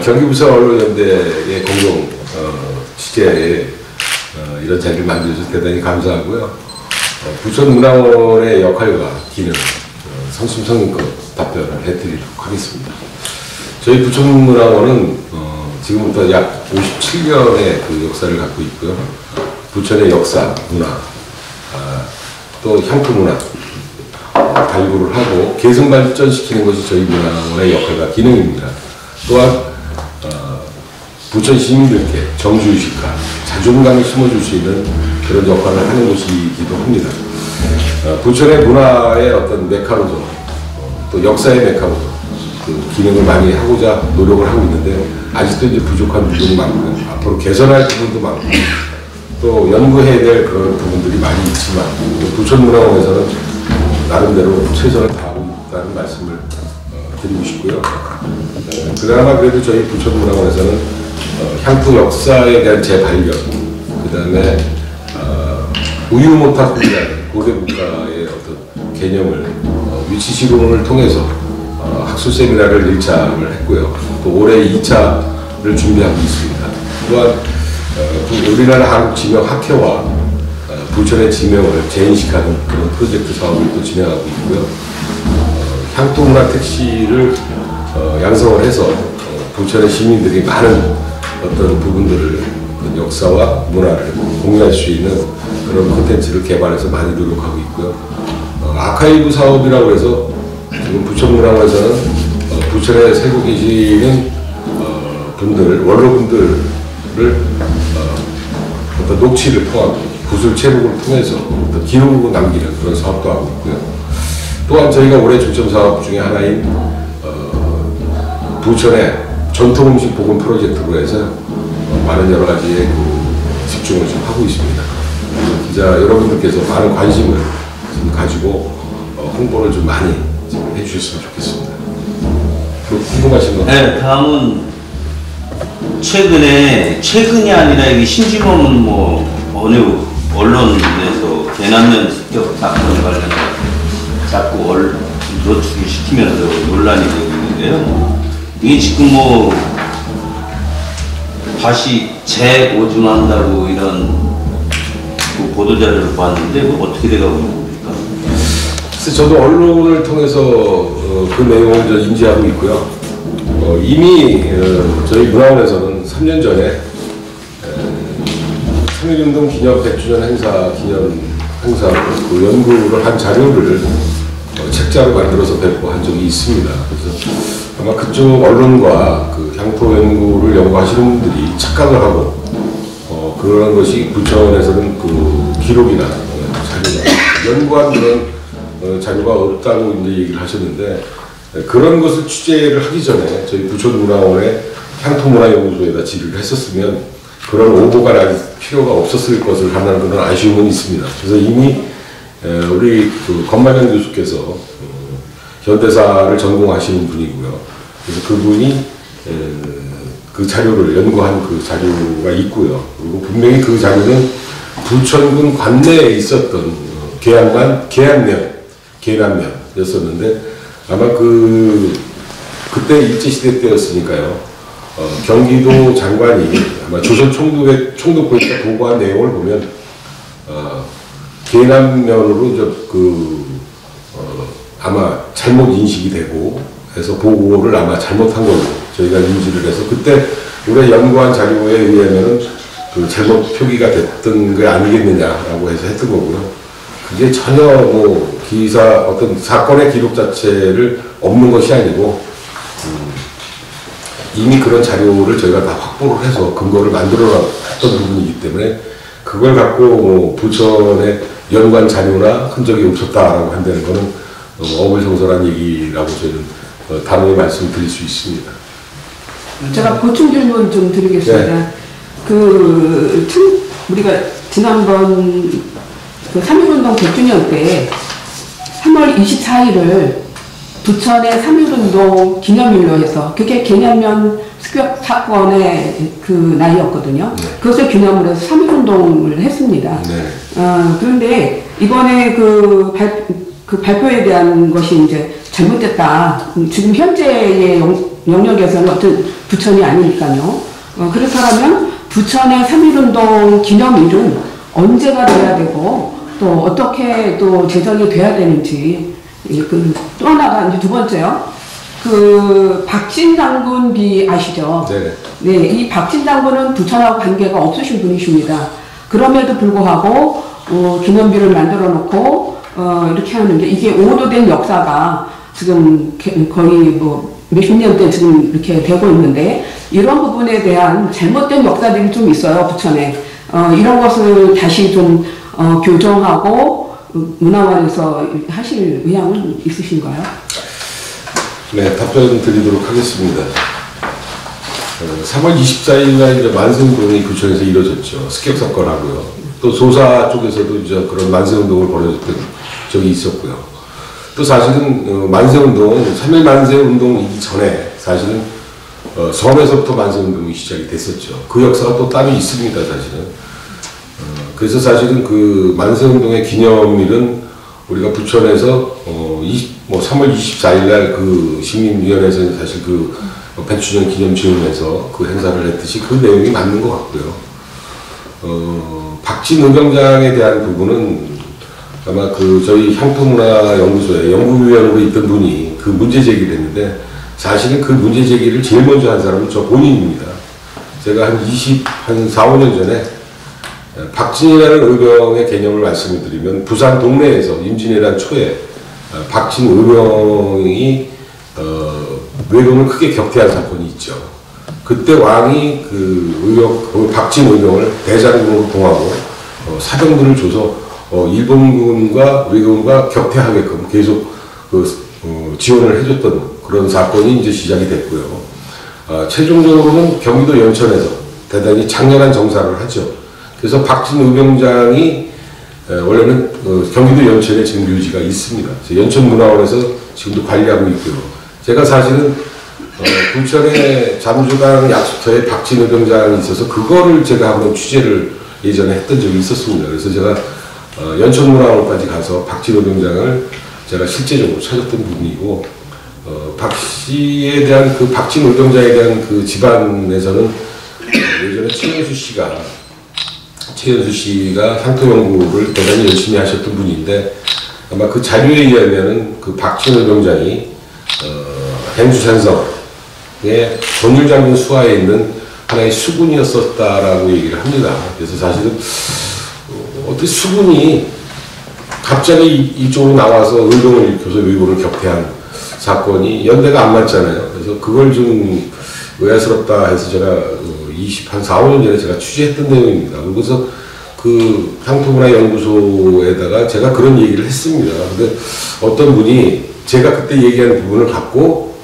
경기부천언론연대의 공동 취재에 이런 자리를 만들어주셔서 대단히 감사하고요. 부천문화원의 역할과 기능 성심성의껏 답변을 해드리도록 하겠습니다. 저희 부천문화원은 지금부터 약 57년의 그 역사를 갖고 있고요. 부천의 역사, 문화, 또 향토문화 발굴을 하고 계승 발전시키는 것이 저희 문화원의 역할과 기능입니다. 또한 부천 시민들께 정주의식과 자존감을 심어줄 수 있는 그런 역할을 하는 곳이기도 합니다. 부천의 문화의 어떤 메카로서 또 역사의 메카로서 그 기능을 많이 하고자 노력을 하고 있는데 아직도 이제 부족한 부분이 많고 앞으로 개선할 부분도 많고 또 연구해야 될 그런 부분들이 많이 있지만 부천문화원에서는 나름대로 최선을 다하고 있다는 말씀을 드리고 싶고요. 그나마 그래도 저희 부천문화원에서는 향토 역사에 대한 재발견, 그 다음에 우유모타국이라는 고대국가의 어떤 개념을 위치실험을 통해서 학술 세미나를 1차를 했고요. 또 올해 2차를 준비하고 있습니다. 또한 우리나라 한국지명학회와 부천의 지명을 재인식하는 그런 프로젝트 사업을 또 진행하고 있고요. 향토문화 택시를 양성을 해서 부천의 시민들이 많은 어떤 부분들을 역사와 문화를 공유할 수 있는 그런 콘텐츠를 개발해서 많이 노력하고 있고요. 아카이브 사업이라고 해서 지금 부천문화원에서는 부천에 살고 계시는 분들, 원로분들을 어떤 녹취를 통하고 구술 체록을 통해서 어떤 기록으로 남기는 그런 사업도 하고 있고요. 또한 저희가 올해 중점 사업 중에 하나인 부천의 전통 음식 보건 프로젝트로 해서 많은 여러 가지에 집중을 좀 하고 있습니다. 기자 여러분들께서 많은 관심을 좀 가지고 홍보를 좀 많이 좀 해주셨으면 좋겠습니다. 궁금하신 거? 네, 다음은 최근이 아니라 이게 신지범은 뭐 어느 언론에서 개남면 습격 사건 관련해서 자꾸 노출을 시키면서 논란이 되고 있는데요. 이게 지금 뭐 다시 재보존한다고 이런 그 보도자료를 봤는데 뭐 어떻게 돼가고 있는 겁니까? 저도 언론을 통해서 그 내용을 저 인지하고 있고요. 이미 저희 문화원에서는 3년 전에 3.1운동 기념 100주년 행사 그 연구를 한 자료를 책자로 만들어서 배포한 적이 있습니다. 그래서 아마 그쪽 언론과 그 향토 연구를 연구하시는 분들이 착각을 하고 그런 것이 부천에서는 그 기록이나 자료가 연구한 그런 자료가 없다고 이제 얘기를 하셨는데 그런 것을 취재를 하기 전에 저희 부천문화원의 향토문화연구소에다 질의를 했었으면 그런 오보가 날 필요가 없었을 것을 하는 그런 아쉬움은 있습니다. 그래서 이미 우리 그 권만영 교수께서 현대사를 전공하시는 분이고요. 그래서 그분이 그 자료를 연구한 그 자료가 있고요. 그리고 분명히 그 자료는 부천군 관내에 있었던 계남면이었었는데 아마 그때 일제시대 때였으니까요. 경기도 장관이 아마 조선 총독부에서 보고한 내용을 보면 계남면으로 아마 잘못 인식이 되고 해서 보고를 아마 잘못한 걸로 저희가 인지를 해서 그때 우리가 연구한 자료에 의하면은 그 잘못 표기가 됐던 게 아니겠느냐라고 해서 했던 거고요. 그게 전혀 뭐 어떤 사건의 기록 자체를 없는 것이 아니고 이미 그런 자료를 저희가 다 확보를 해서 근거를 만들어 놨던 부분이기 때문에 그걸 갖고 뭐 부천의 연관 자료나 흔적이 없었다라고 한다는 거는 어불성설한 얘기라고 저희는 단호히 말씀드릴 수 있습니다. 제가 보충 질문 좀 드리겠습니다. 네. 우리가 지난번 그 3.1운동 100주년 때 3월 24일을 부천의 3.1운동 기념일로 해서 그게 계남면 습격 사건의 그 날이었거든요. 네. 그것을 기념으로 해서 3.1운동을 했습니다. 네. 그런데 이번에 그 발표에 대한 것이 이제 잘못됐다. 지금 현재의 영역에서는 어떤 부천이 아니니까요. 그렇다면 부천의 3.1운동 기념일은 언제가 돼야 되고 또 어떻게 또 제정이 돼야 되는지. 또 하나가 이제 두 번째요. 박진 장군 아시죠? 네. 네, 이 박진 장군은 부천하고 관계가 없으신 분이십니다. 그럼에도 불구하고 기념비를 만들어 놓고 이렇게 하는 게 이게 오도된 역사가 지금 거의 뭐 몇십 년대 지금 이렇게 되고 있는데 이런 부분에 대한 잘못된 역사들이 좀 있어요, 부천에. 이런 것을 다시 좀 교정하고 문화원에서 하실 의향은 있으신가요? 네, 답변 드리도록 하겠습니다. 3월 24일 날 만세운동이 부천에서 이루어졌죠. 습격 사건하고요. 또 소사 쪽에서도 이제 그런 만세운동을 벌여줬던 적이 있었고요. 또 사실은 만세운동은 3.1 만세운동이기 전에 사실은 섬에서부터 만세운동이 시작이 됐었죠. 그 역사가 또 따로 있습니다, 사실은. 그래서 사실은 그 만세운동의 기념일은 우리가 부천에서 3월 24일 날 그 시민위원회에서 사실 그 100주년 기념 지원에서 그 행사를 했듯이 그 내용이 맞는 것 같고요. 박진 의병장에 대한 부분은 아마 저희 향토문화연구소에 연구위원으로 있던 분이 그 문제 제기를 했는데 사실은 그 문제 제기를 제일 먼저 한 사람은 저 본인입니다. 제가 한 4, 5년 전에 박진이라는 의병의 개념을 말씀을 드리면 부산 동네에서 임진왜란 초에 박진 의병이 외병을 크게 격퇴한 사건이 있죠. 그때 왕이 박진 의병을 대장군으로 봉하고 사병들을 줘서 일본군과 외군과 격퇴하게끔 계속 지원을 해줬던 그런 사건이 이제 시작이 됐고요. 최종적으로는 경기도 연천에서 대단히 장렬한 정사를 하죠. 그래서 박진 의병장이 원래는 경기도 연천에 지금 묘지가 있습니다. 연천문화원에서 지금도 관리하고 있고요. 제가 사실은 부천에 잠주강 약수터에 박진 의병장이 있어서 그거를 제가 한번 취재를 예전에 했던 적이 있었습니다. 그래서 제가 연천문화원까지 가서 박진 의병장을 제가 실제적으로 찾았던 부분이고 박 씨에 대한 그 박진 의병장에 대한 그 집안에서는 예전에 최현수 씨가 향토 연구를 대단히 열심히 하셨던 분인데 아마 그 자료에 의하면은 그 박진 의병장이 행주산성의 전율장군 수하에 있는 하나의 수군이었었다라고 얘기를 합니다. 그래서 사실은 어떻게 수군이 갑자기 이쪽으로 나와서 의병을 일으켜서 외군을 격퇴한 사건이 연대가 안 맞잖아요. 그래서 그걸 좀 의아스럽다 해서 제가 한 4, 5년 전에 제가 취재했던 내용입니다. 그래서 그 향토문화연구소에다가 제가 그런 얘기를 했습니다. 근데 어떤 분이 제가 그때 얘기하는 부분을 갖고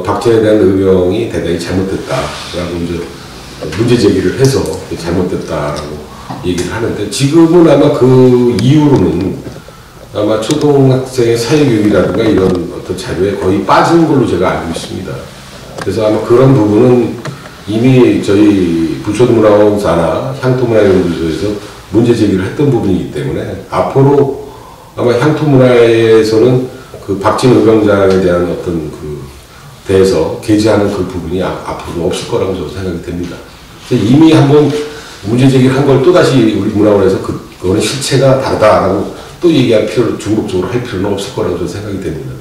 박진에 대한 의병이 대단히 잘못됐다라고 이제 문제 제기를 해서 잘못됐다라고 얘기를 하는데 지금은 아마 그 이후로는 아마 초등학생의 사회교육이라든가 이런 어떤 자료에 거의 빠진 걸로 제가 알고 있습니다. 그래서 아마 그런 부분은 이미 저희 부천문화원사나 향토문화연구소에서 문제 제기를 했던 부분이기 때문에 앞으로 아마 향토문화에서는 그 박진 의병장에 대한 어떤 그 대해서 게재하는 그 부분이 앞으로 없을 거라고 저는 생각이 됩니다. 이미 한번 문제 제기를 한 걸 또다시 우리 문화원에서 그거는 실체가 다르다라고 또 얘기할 중복적으로 할 필요는 없을 거라고 저는 생각이 됩니다.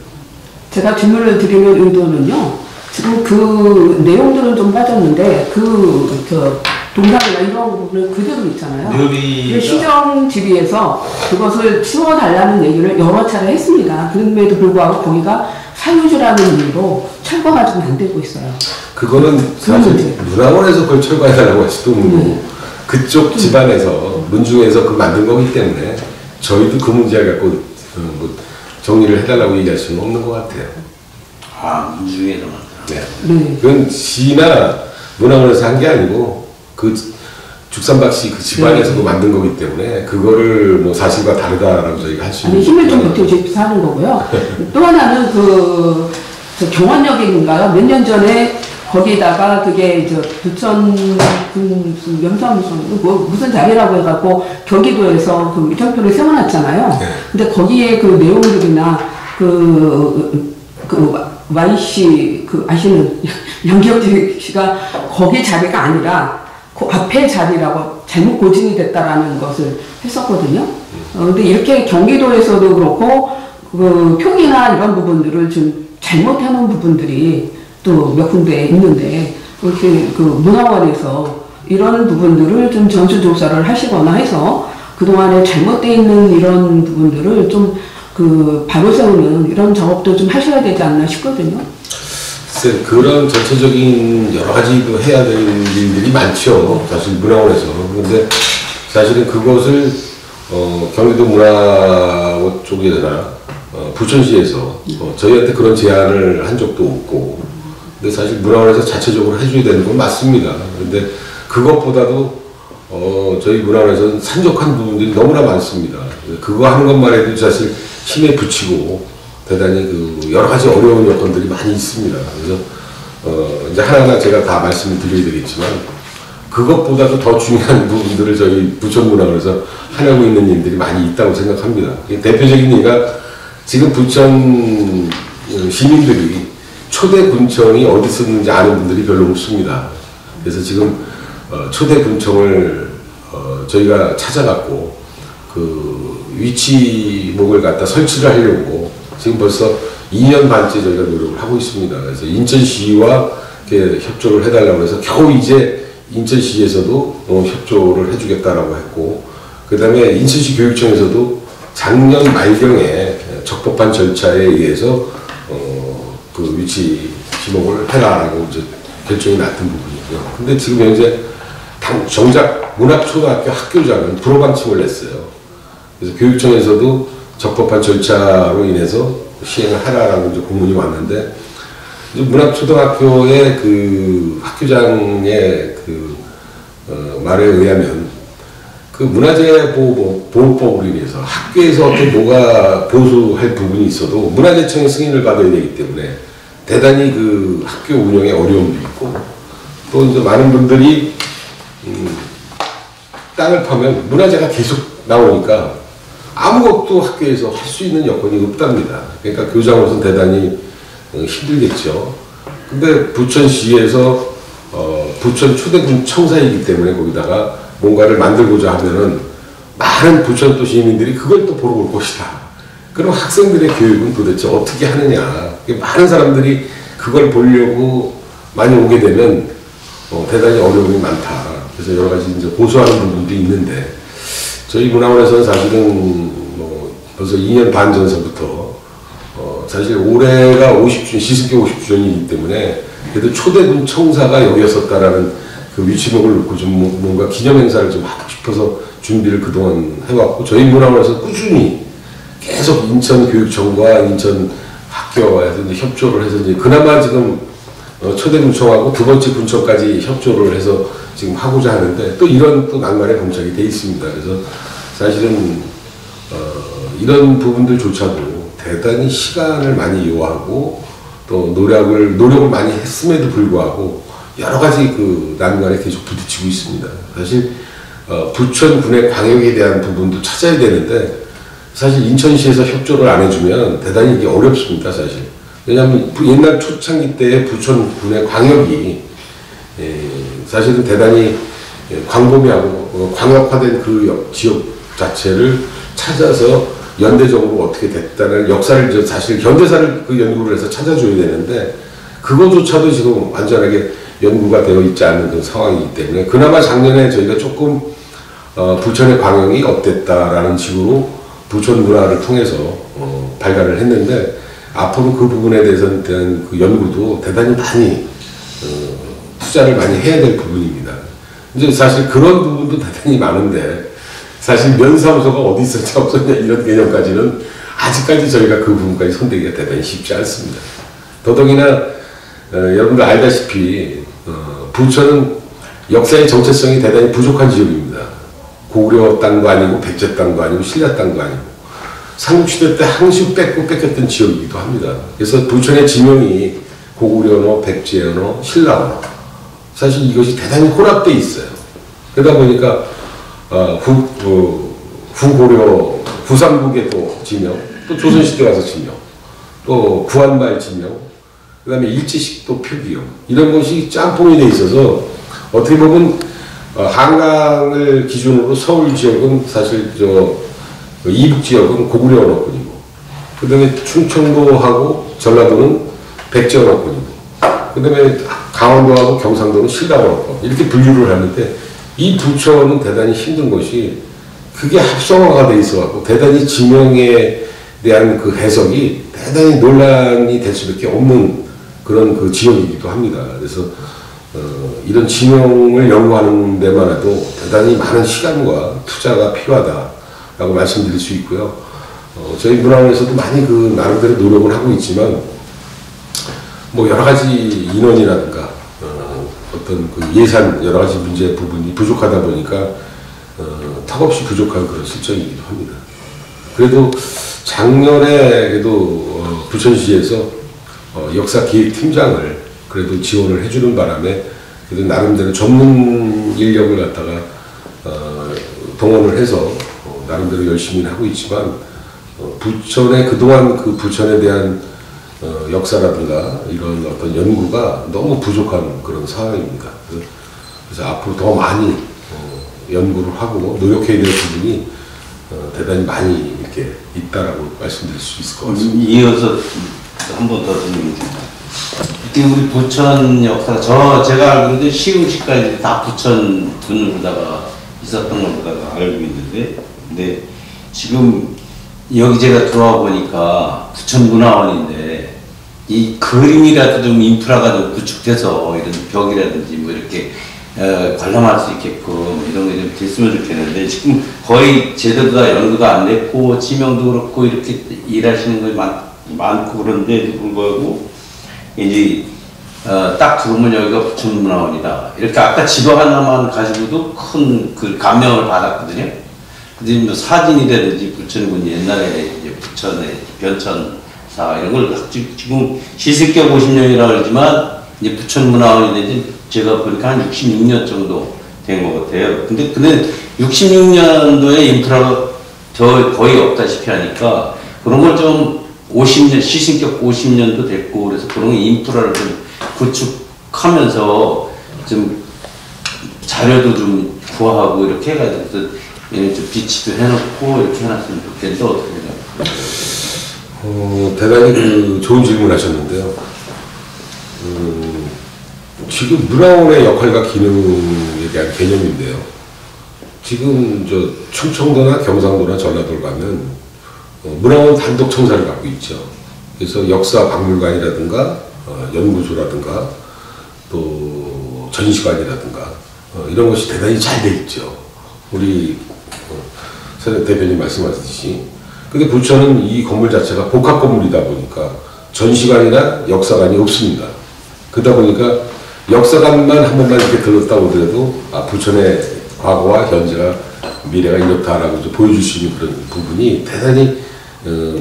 제가 질문을 드리는 의도는요, 지금 그 내용들은 좀 빠졌는데, 동상이나 이런 부분은 그대로 있잖아요. 시정지리에서 그것을 치워달라는 얘기를 여러 차례 했습니다. 그럼에도 불구하고 거기가 사유지라는 의미로 철거가 좀 안 되고 있어요. 그거는 사실 문화원에서 그걸 철거해달라고 할 수도 없는 거고, 그쪽 집안에서, 문중에서 그 만든 거기 때문에 저희도 그 문제를 갖고 정리를 해달라고 얘기할 수는 없는 것 같아요. 문중에서 만든. 네. 그건 시나 문화원에서 한 게 아니고 그 죽산박 씨 그 집안에서 만든 거기 때문에 그거를 뭐 사실과 다르다라고 저희가 할 수 있는. 힘을 좀 보태주십사 하는 거고요. 또 하나는 경원역인가요? 몇 년 전에 거기다가 그게 부천 무슨 자리라고 해갖고 경기도에서 그 일정표를 세워놨잖아요. 네. 근데 거기에 그 내용들이나 YC 그 아시는 양기혁 씨가 거기 자리가 아니라 그 앞에 자리라고 잘못 고증이 됐다라는 것을 했었거든요. 근데 이렇게 경기도에서도 그렇고 그 표기나 이런 부분들을 좀 잘못하는 부분들이 또 몇 군데 있는데 이렇게 그 문화원에서 이런 부분들을 좀 전수조사를 하시거나 해서 그동안에 잘못되어 있는 이런 부분들을 좀 그 바로 세우는 이런 작업도 좀 하셔야 되지 않나 싶거든요. 글쎄, 그런 전체적인 여러 가지도 해야 될 일들이 많죠. 사실 문화원에서. 그런데 사실은 그것을 경기도 문화원 쪽이나 부천시에서 저희한테 그런 제안을 한 적도 없고, 근데 사실 문화원에서 자체적으로 해줘야 되는 건 맞습니다. 그런데 그것보다도 저희 문화원에서는 산적한 부분들이 너무나 많습니다. 그거 하는 것만 해도 사실 힘에 부치고 대단히 그 여러 가지 어려운 여건들이 많이 있습니다. 그래서 이제 하나하나 제가 다 말씀을 드려야 되겠지만 그것보다도 더 중요한 부분들을 저희 부천문화원에서 하려고 있는 일들이 많이 있다고 생각합니다. 대표적인 예가 지금 부천 시민들이 초대 군청이 어디 쓰는지 아는 분들이 별로 없습니다. 그래서 지금 초대 군청을 저희가 찾아갖고 그 위치목을 갖다 설치를 하려고 지금 벌써 2년 반째 저희가 노력을 하고 있습니다. 그래서 인천시와 이렇게 협조를 해달라고 해서 겨우 이제 인천시에서도 협조를 해주겠다라고 했고, 그 다음에 인천시 교육청에서도 작년 말경에 적법한 절차에 의해서 그 위치 지목을 해라라고 이제 결정이 났던 부분이고요. 근데 지금 현재 정작 문학초등학교 학교장은 불허방침을 냈어요. 그래서 교육청에서도 적법한 절차로 인해서 시행을 하라라고 이제 공문이 왔는데, 이제 문학초등학교의 그 학교장의 그 말에 의하면 그 문화재보호법으로 인해서 학교에서 어떤 뭐가 보수할 부분이 있어도 문화재청의 승인을 받아야 되기 때문에 대단히 그 학교 운영에 어려움도 있고, 또 이제 많은 분들이 땅을 파면 문화재가 계속 나오니까 아무것도 학교에서 할 수 있는 여건이 없답니다. 그러니까 교장으로서는 대단히 힘들겠죠. 근데 부천시에서 부천 초대군 청사이기 때문에 거기다가 뭔가를 만들고자 하면은 많은 부천도 시민들이 그걸 또 보러 올 것이다. 그럼 학생들의 교육은 도대체 어떻게 하느냐. 많은 사람들이 그걸 보려고 많이 오게 되면 대단히 어려움이 많다. 그래서 여러 가지 이제 고수하는 부분도 있는데, 저희 문화원에서는 사실은 뭐 벌써 2년 반 전서부터 사실 올해가 50주년, 시승기 50주년이기 때문에 그래도 초대군 청사가 여기였었다라는 그 위치목을 놓고 좀 뭔가 기념행사를 좀 하고 싶어서 준비를 그동안 해왔고, 저희 문화원에서 꾸준히 계속 인천교육청과 인천학교와 이제 협조를 해서 이제 그나마 지금 초대군청하고 두 번째 군청까지 협조를 해서 지금 하고자 하는데, 또 이런 또 낭만에 봉착이 돼 있습니다. 그래서 사실은 이런 부분들조차도 대단히 시간을 많이 요하고 또 노력을 많이 했음에도 불구하고 여러 가지 그 난관에 계속 부딪히고 있습니다. 사실 부천군의 광역에 대한 부분도 찾아야 되는데, 사실 인천시에서 협조를 안 해주면 대단히 이게 어렵습니다, 사실. 왜냐하면 옛날 초창기 때 부천군의 광역이 사실은 대단히 광범위하고 광역화된 그 지역 자체를 찾아서 연대적으로 어떻게 됐다는 역사를 사실 현대사를 그 연구를 해서 찾아줘야 되는데, 그거조차도 지금 완전하게 연구가 되어 있지 않은 그런 상황이기 때문에 그나마 작년에 저희가 조금 부천의 광역이 어땠다라는 식으로 부천 문화를 통해서 발간을 했는데, 앞으로 그 부분에 대해서는 대한 그 연구도 대단히 많이 투자를 많이 해야 될 부분입니다. 이제 사실 그런 부분도 대단히 많은데, 사실 면사무소가 어디 있었냐 없었냐 이런 개념까지는 아직까지 저희가 그 부분까지 손대기가 대단히 쉽지 않습니다. 더더기나 여러분들 알다시피 부천은 역사의 정체성이 대단히 부족한 지역입니다. 고구려 땅도 아니고 백제 땅도 아니고 신라 땅도 아니고 삼국시대 때 항시 뺏겼던 지역이기도 합니다. 그래서 부천의 지명이 고구려어, 백제어어, 신라어, 사실 이것이 대단히 혼합되어 있어요. 그러다 보니까 후고려, 구삼국의 또 지명, 또 조선시대 와서 지명, 또 구한말 지명, 그 다음에 일제식도 표기요. 이런 것이 짬뽕이 돼 있어서 어떻게 보면 한강을 기준으로 서울 지역은 사실 이북 지역은 고구려 언어권이고, 그 다음에 충청도하고 전라도는 백제 언어권이고, 그 다음에 강원도하고 경상도는 신라 언어권, 이렇게 분류를 하는데, 이 부처는 대단히 힘든 것이 그게 합성화가 돼 있어갖고 대단히 지명에 대한 그 해석이 대단히 논란이 될 수밖에 없는 그런 그 지역이기도 합니다. 그래서 이런 지명을 연구하는 데만 해도 대단히 많은 시간과 투자가 필요하다라고 말씀드릴 수 있고요. 저희 문화원에서도 많이 그 나름대로 노력을 하고 있지만 뭐 여러 가지 인원이라든가 어떤 그 예산 여러 가지 문제 부분이 부족하다 보니까 턱없이 부족한 그런 실정이기도 합니다. 그래도 작년에 그래도 부천시에서 역사기획팀장을 그래도 지원을 해주는 바람에 그래도 나름대로 전문 인력을 갖다가 동원을 해서 나름대로 열심히 하고 있지만 부천에 그동안 그 부천에 대한 역사라든가 이런 어떤 연구가 너무 부족한 그런 상황입니다. 그래서 앞으로 더 많이 연구를 하고 노력해야 될 부분이 대단히 많이 이렇게 있다라고 말씀드릴 수 있을 것 같습니다. 이어서 한 번 더 드리겠습니다. 이게 우리 부천 역사, 제가 알고 있는데 시흥시까지 다 부천 분으로다가 있었던 걸로다가 알고 있는데, 근데 지금 여기 제가 들어와 보니까 부천문화원인데 이 그림이라도 좀 인프라가 좀 구축돼서 이런 벽이라든지 뭐 이렇게 관람할 수 있게끔 이런 게 좀 됐으면 좋겠는데 지금 거의 제대로 다 연구가 안 됐고 지명도 그렇고 이렇게 일하시는 분이 많고 그런데도 불구하고 이제 딱 들어오면 여기가 부천문화원이다 이렇게 아까 지도 하나만 가지고도 큰 그 감명을 받았거든요. 근데 뭐 사진이라든지 부천군 옛날에 이제 부천의 변천사 이런 걸 지금 시습격 50년이라고 그러지만 이제 부천문화원이 제가 보니까 한 66년 정도 된 것 같아요. 근데 66년도에 인프라가 거의 없다시피 하니까 그런 걸 좀 50년, 시승격 50년도 됐고 그래서 그런 인프라를 좀 구축하면서 좀 자료도 좀 구하고 이렇게 해가지고 좀 비치도 해놓고 이렇게 해놨으면 좋겠는데 어떻게 생각하세요? 대단히 좋은 질문 하셨는데요. 지금 문화원의 역할과 기능에 대한 개념인데요. 지금 충청도나 경상도나 전라도를 가면 문화원 단독 청사를 갖고 있죠. 그래서 역사 박물관이라든가 연구소라든가 또 전시관이라든가 이런 것이 대단히 잘 돼 있죠. 우리 서 대표님 말씀하셨듯이. 근데 부천은 이 건물 자체가 복합 건물이다 보니까 전시관이나 역사관이 없습니다. 그러다 보니까 역사관만 한 번만 이렇게 들렀다 오더라도 부천의 과거와 현재가 미래가 이렇다라고 보여줄 수 있는 그런 부분이 대단히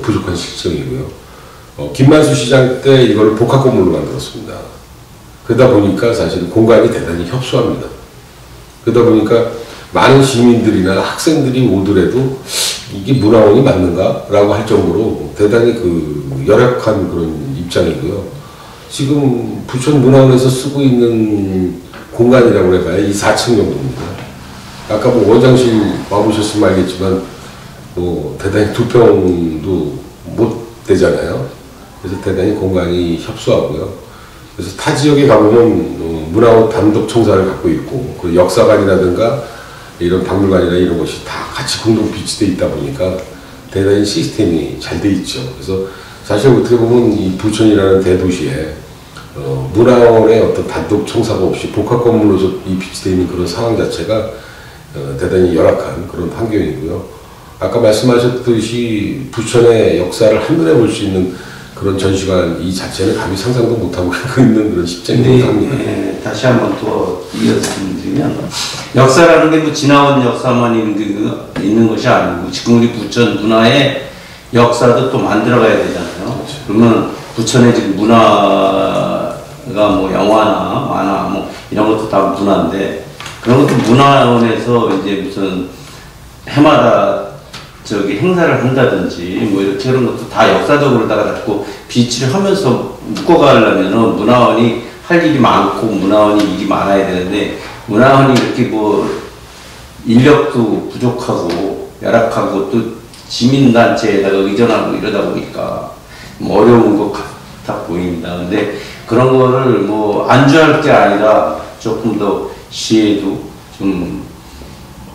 부족한 실정이고요. 김만수 시장 때 이걸 복합 건물로 만들었습니다. 그러다 보니까 사실 공간이 대단히 협소합니다. 그러다 보니까 많은 시민들이나 학생들이 오더라도 이게 문화원이 맞는가? 라고 할 정도로 대단히 열악한 그런 입장이고요. 지금 부천 문화원에서 쓰고 있는 공간이라고 해봐야 이 4층 정도입니다. 아까 원장실 와보셨으면 알겠지만 대단히 2평도 못 되잖아요. 그래서 대단히 공간이 협소하고요. 그래서 타 지역에 가보면 문화원 단독 청사를 갖고 있고 그 역사관이라든가 이런 박물관이나 이런 것이 다 같이 공동 비치되어 있다 보니까 대단히 시스템이 잘 돼 있죠. 그래서 사실 어떻게 보면 이 부천이라는 대도시에 문화원의 어떤 단독 청사가 없이 복합 건물로서 이 비치되어 있는 그런 상황 자체가 대단히 열악한 그런 환경이고요. 아까 말씀하셨듯이 부천의 역사를 한눈에 볼 수 있는 그런 전시관 이 자체는 감히 상상도 못하고 있는 그런 실정이기도 합니다. 다시 한번 또 이어서 드리면 역사라는 게 뭐 지나온 역사만 있는 것이 아니고 지금 우리 부천 문화의 역사도 또 만들어가야 되잖아요. 그렇죠. 그러면 부천의 지금 문화가 뭐 영화나 만화 뭐 이런 것도 다 문화인데 그런 것도 문화원에서 이제 무슨 해마다 저기 행사를 한다든지 뭐 이렇게 그런 것도 다 역사적으로다가 자꾸 비치를 하면서 묶어가려면은 문화원이 할 일이 많고 문화원이 일이 많아야 되는데 문화원이 이렇게 뭐 인력도 부족하고 열악하고 또 시민단체에다가 의존하고 이러다 보니까 뭐 어려운 것 같아 보입니다. 근데 그런 거를 뭐 안주할 게 아니라 조금 더 시에도 좀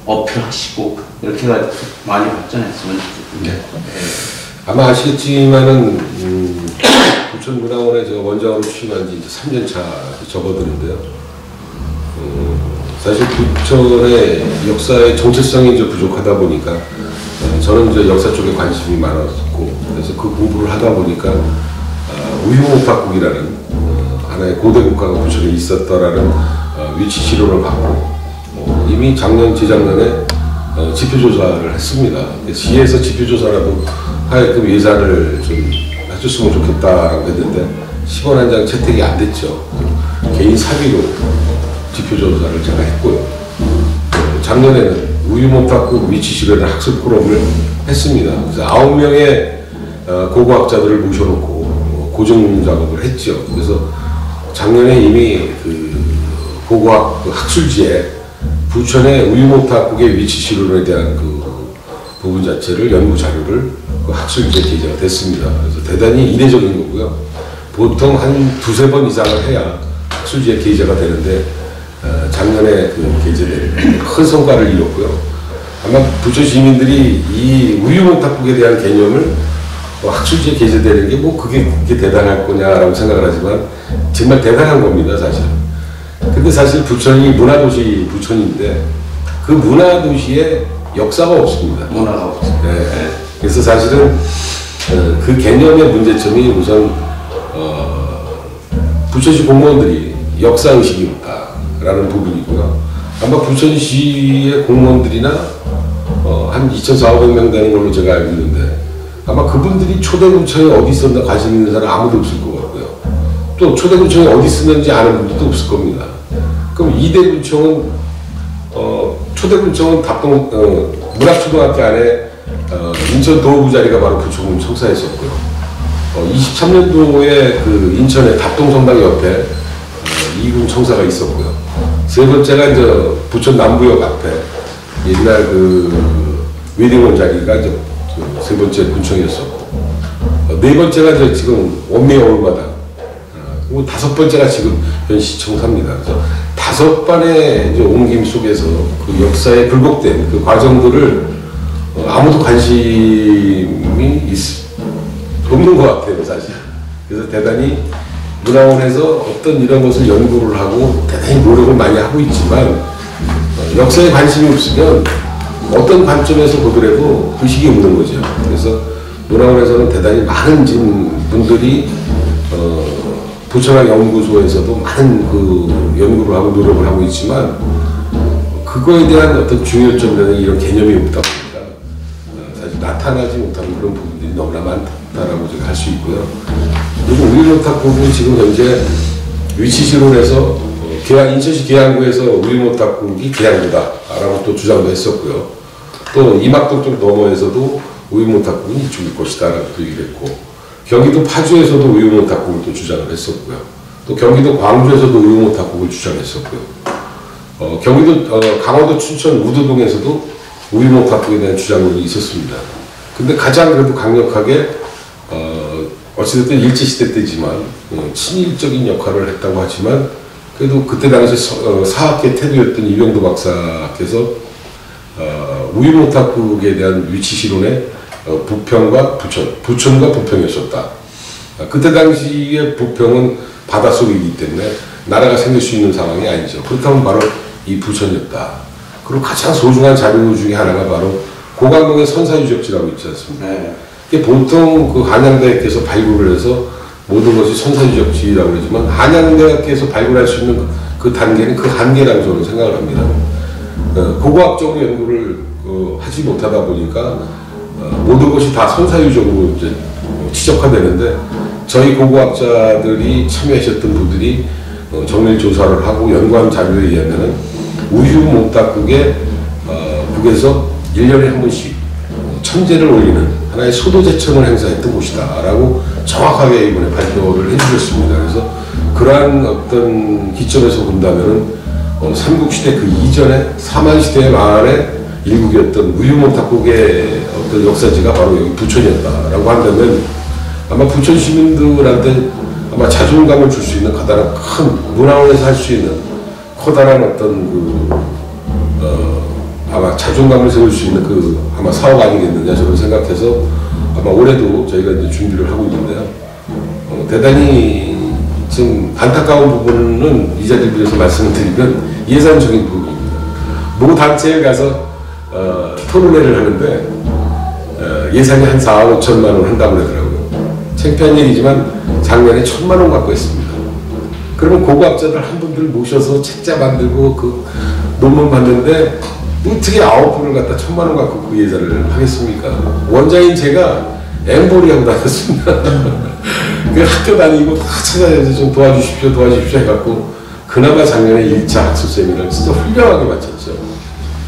어필하시고 이렇게 해가지고 많이 발전했으면 좋겠습니다. 네. 아마 아시겠지만은 부천문화원에 제가 원장으로 취임한 지 이제 3년 차 접어드는데요. 사실 부천의 역사의 정체성이 이제 부족하다 보니까 저는 이제 역사 쪽에 관심이 많았고 그래서 그 공부를 하다 보니까 우유목탁국이라는 하나의 고대 국가가 부천에 있었다라는 위치 실험을 받고 이미 작년 재작년에 지표조사를 했습니다. 시에서 지표조사라도 하여금 예산을 좀 해줬으면 좋겠다라고 했는데 10원 한 장 채택이 안 됐죠. 개인 사비로 지표조사를 제가 했고요. 작년에는 우유목탁국 위치 실험을 학습 포럼을 했습니다. 그래서 9명의 고고학자들을 모셔놓고 고정 작업을 했죠. 그래서 작년에 이미 그 고고학 그 학술지에 부천의 우유목탁국의 위치 실험에 대한 그 부분 자체를 연구 자료를 그 학술지에 게재가 됐습니다. 그래서 대단히 이례적인 거고요. 보통 한 두세 번 이상을 해야 학술지에 게재가 되는데 작년에 그 게재된 큰 성과를 이뤘고요. 아마 부천 시민들이 이 우유목탁국에 대한 개념을 학술지에 게재되는 게 뭐 그게 대단할 거냐라고 생각을 하지만 정말 대단한 겁니다, 사실. 근데 사실 부천이 문화도시 부천인데 그 문화도시에 역사가 없습니다. 문화가 없습니다. 네. 그래서 사실은 그 개념의 문제점이 우선 부천시 공무원들이 역사의식이 없다라는 부분이고요. 아마 부천시의 공무원들이나 한 2,400명 되는 걸로 제가 알고 있는데 아마 그분들이 초대구청에 어디 있었나 관심 있는 사람 아무도 없을 것 같고요. 또 초대구청에 어디 있었는지 아는 분들도 없을 겁니다. 그럼 이대구청은 초대구청은 답동 문학초등학교 안에 인천 도읍부 자리가 바로 부천군 청사였었고요. 23년도에 그 인천의 답동성당 옆에 이군 청사가 있었고요. 세 번째가 이제 부천 남부역 앞에 옛날 그 웨딩홀 자리가 이제 세 번째 군청이었었고, 네 번째가 이제 지금 원미의 올마당, 그리고 다섯 번째가 지금 현 시청사입니다. 그래서 다섯 번의 이제 옮김 속에서 그 역사에 굴곡된 그 과정들을 아무도 관심이 없는 것 같아요, 사실. 그래서 대단히 문화원에서 어떤 이런 것을 연구를 하고 대단히 노력을 많이 하고 있지만 역사에 관심이 없으면 어떤 관점에서 보더라도 의식이 없는 거죠. 그래서 문화원에서는 대단히 많은 분들이 부천학 연구소에서도 많은 그 연구를 하고 노력을 하고 있지만 그거에 대한 어떤 중요점이라는 이런 개념이 없다 보니까 사실 나타나지 못하는 그런 부분들이 너무나 많다라고 제가 할 수 있고요. 그리고 우유목탁국은 지금 현재 위치실론에서 인천시 계양구에서 우유목탁국이 계양구다라고 또 주장도 했었고요. 또 이막동 쪽 너머에서도 우유목탁국은 이쪽일 것이다라고 또 얘기를 했고, 경기도 파주에서도 우유목탁국을 또 주장을 했었고요. 또 경기도 광주에서도 우유목탁국을 주장했었고요. 경기도 강원도 춘천 우도동에서도 우유목탁국에 대한 주장이 있었습니다. 근데 가장 그래도 강력하게 어찌됐든 일제시대 때지만 친일적인 역할을 했다고 하지만 그래도 그때 당시 사학계 태도였던 이병도 박사께서 우유목탁국에 대한 위치실론의 부평과 부천과 부평이었었다. 그때 당시에 부평은 바닷속이기 때문에 나라가 생길 수 있는 상황이 아니죠. 그렇다면 바로 이 부천이었다. 그리고 가장 소중한 자료 중에 하나가 바로 고강동의 선사유적지라고 있지 않습니까? 네. 이게 보통 그 한양대학께서 발굴을 해서 모든 것이 선사유적지라고 그러지만 한양대학께서 발굴할 수 있는 그 단계는 그 한계라고 저는 생각을 합니다. 고고학적으로 연구를 하지 못하다 보니까 모든 것이 다 선사유적으로 이제 지적화되는데 저희 고고학자들이 참여하셨던 분들이 정밀 조사를 하고 연구한 자료에 의하면은 우유목탁국에 국에서 1년에 한 번씩 천재를 올리는 하나의 소도제청을 행사했던 곳이다라고 정확하게 이번에 발표를 해주셨습니다. 그래서 그러한 어떤 기점에서 본다면은 삼국시대 그 이전에 사만시대 말에 일국이었던 무휴mon탁국의 어떤 역사지가 바로 여기 부천이었다라고 한다면 아마 부천 시민들한테 아마 자존감을 줄 수 있는 가장 큰 문화원에서 할 수 있는 커다란 어떤 아마 자존감을 세울 수 있는 아마 사업 아니겠느냐 저는 생각해서 아마 올해도 저희가 이제 준비를 하고 있는데요. 대단히 좀 안타까운 부분은 이 자리를 빌어서 말씀을 드리면 예산적인 부분입니다. 모 단체에 가서 토론회를 하는데 예산이 한 4, 5천만 원 한다고 그러더라고요. 창피한 얘기지만 작년에 1,000만 원 갖고 했습니다. 그러면 고고학자들 한 분들 모셔서 책자 만들고 그 논문 봤는데 어떻게 9분을 갖다 1,000만 원 갖고 그 예산을 하겠습니까? 원장인 제가 엠보리 하고 다녔습니다. 그 학교 다니고 다 찾아내서 좀 도와주십시오 해갖고 그나마 작년에 1차 학술 세미나를 진짜 훌륭하게 마쳤죠.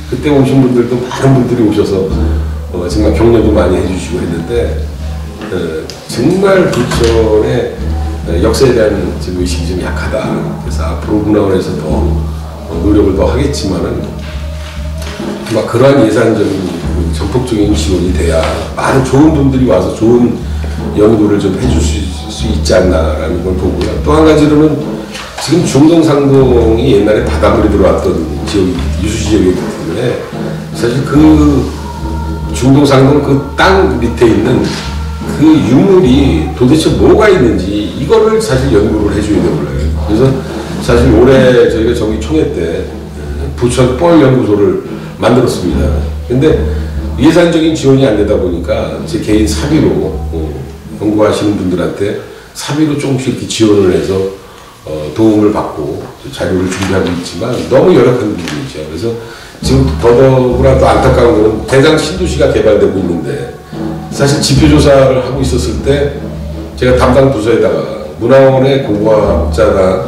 그때 오신 분들도 많은 분들이 오셔서 정말 격려도 많이 해주시고 했는데 정말 부천의 역사에 대한 지금 의식이 좀 약하다. 그래서 앞으로 문화원에서 더 노력을 더 하겠지만은 막 그러한 예산적인 전폭적인 지원이 돼야 많은 좋은 분들이 와서 좋은 연구를 좀 해줄 수 있지 않나라는 걸 보고요. 또 한 가지로는 지금 중동상동이 옛날에 바닷물이 들어왔던 지역이 유수 지역이기 때문에 사실 그 중동상동 그 땅 밑에 있는 그 유물이 도대체 뭐가 있는지 이거를 사실 연구를 해줘야 되고요. 그래서 사실 올해 저희가 정기 총회 때 부천 뻘 연구소를 만들었습니다. 근데 예산적인 지원이 안 되다 보니까 제 개인 사비로 연구하시는 분들한테 사비로 조금씩 이렇게 지원을 해서 도움을 받고 자료를 준비하고 있지만 너무 열악한 부분이죠. 그래서 지금 더더구나 또 안타까운 거는 대장 신도시가 개발되고 있는데 사실 지표조사를 하고 있었을 때 제가 담당 부서에다가 문화원의 공부학자나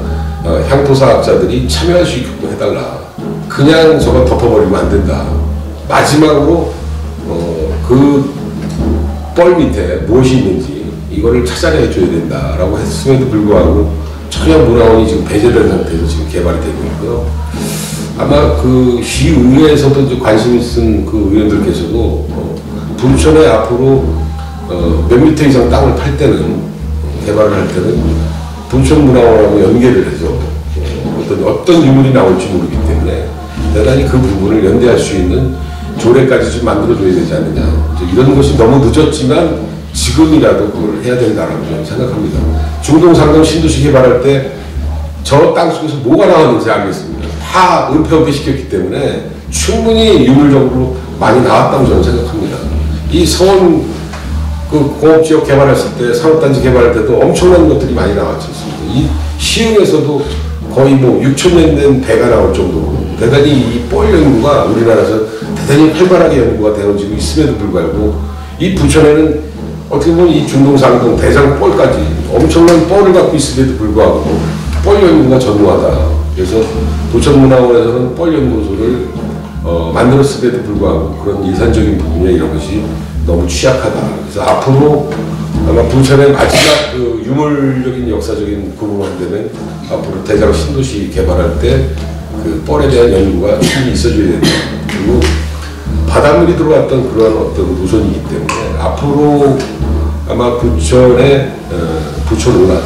향토사학자들이 참여할 수 있게끔 해달라. 그냥 저거 덮어버리면 안 된다. 마지막으로 그 뻘 밑에 무엇이 있는지 이거를 찾아내 줘야 된다라고 했음에도 불구하고 전혀 문화원이 지금 배제된 상태에서 지금 개발이 되고 있고요. 아마 그 시의회에서도 이제 관심 있은 그 의원들께서도 부천에 앞으로 몇 미터 이상 땅을 팔 때는 개발을 할 때는 부천문화원하고 연계를 해서 어떤 유물이 나올지 모르기 때문에 대단히 그 부분을 연대할 수 있는 조례까지 좀 만들어줘야 되지 않느냐. 이런 것이 너무 늦었지만 지금이라도 그걸 해야 된다라고 저는 생각합니다. 중동상동 신도시 개발할 때 저 땅속에서 뭐가 나왔는지 알겠습니다. 다 은폐 시켰기 때문에 충분히 유물적으로 많이 나왔다고 저는 생각합니다. 이 서원 그 공업지역 개발했을 때 산업단지 개발할 때도 엄청난 것들이 많이 나왔었습니다. 이 시흥에서도 거의 뭐 6,000년 된 배가 나올 정도로 대단히 이 뻘 연구가 우리나라에서 대단히 활발하게 연구가 되어지고 있음에도 불구하고 이 부천에는 어떻게 보면 이 중동상동 대장 뻘까지 엄청난 뻘을 갖고 있음에도 불구하고 뻘 연구가 전무하다. 그래서 부천문화원에서는 뻘 연구소를 만들었음에도 불구하고 그런 예산적인 부분이나 이런 것이 너무 취약하다. 그래서 앞으로 아마 부천의 마지막 그 유물적인 역사적인 구분을 한다면 앞으로 대장 신도시 개발할 때 그 뻘에 대한 연구가 충분히 있어줘야 된다. 그리고 바닷물이 들어왔던 그러한 어떤 노선이기 때문에 앞으로 아마 부천의 부천운하를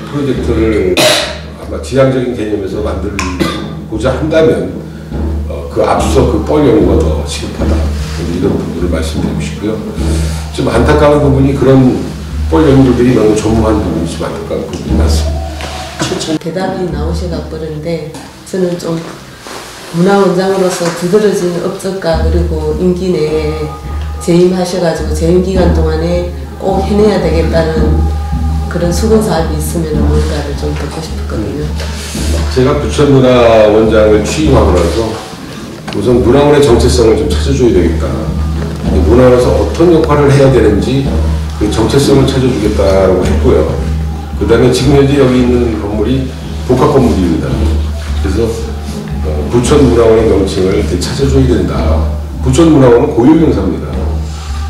프로젝트를 아마 지향적인 개념에서 만들고자 한다면 그 앞서 그 뻘 연구가 더 시급하다. 이런 부분을 말씀드리고 싶고요. 좀 안타까운 부분이 그런 뻘 연구들이 너무 전무한 부분이 좀 안타까운 부분이 많습니다. 대답이 나오셔가 버렸는데 저는 좀 문화원장으로서 두드러진 업적과 그리고 임기 내에 재임하셔가지고 재임 기간 동안에 꼭 해내야 되겠다는 그런 수건 사업이 있으면 뭔가를 좀 듣고 싶었거든요. 제가 부천문화원장을 취임하고 나서 우선 문화원의 정체성을 좀 찾아줘야 되겠다. 문화원에서 어떤 역할을 해야 되는지 그 정체성을 찾아주겠다고 했고요. 그 다음에 지금 현재 여기 있는 건물이 복합 건물입니다. 그래서 부천문화원의 명칭을 찾아줘야 된다. 부천문화원은 고유명사입니다.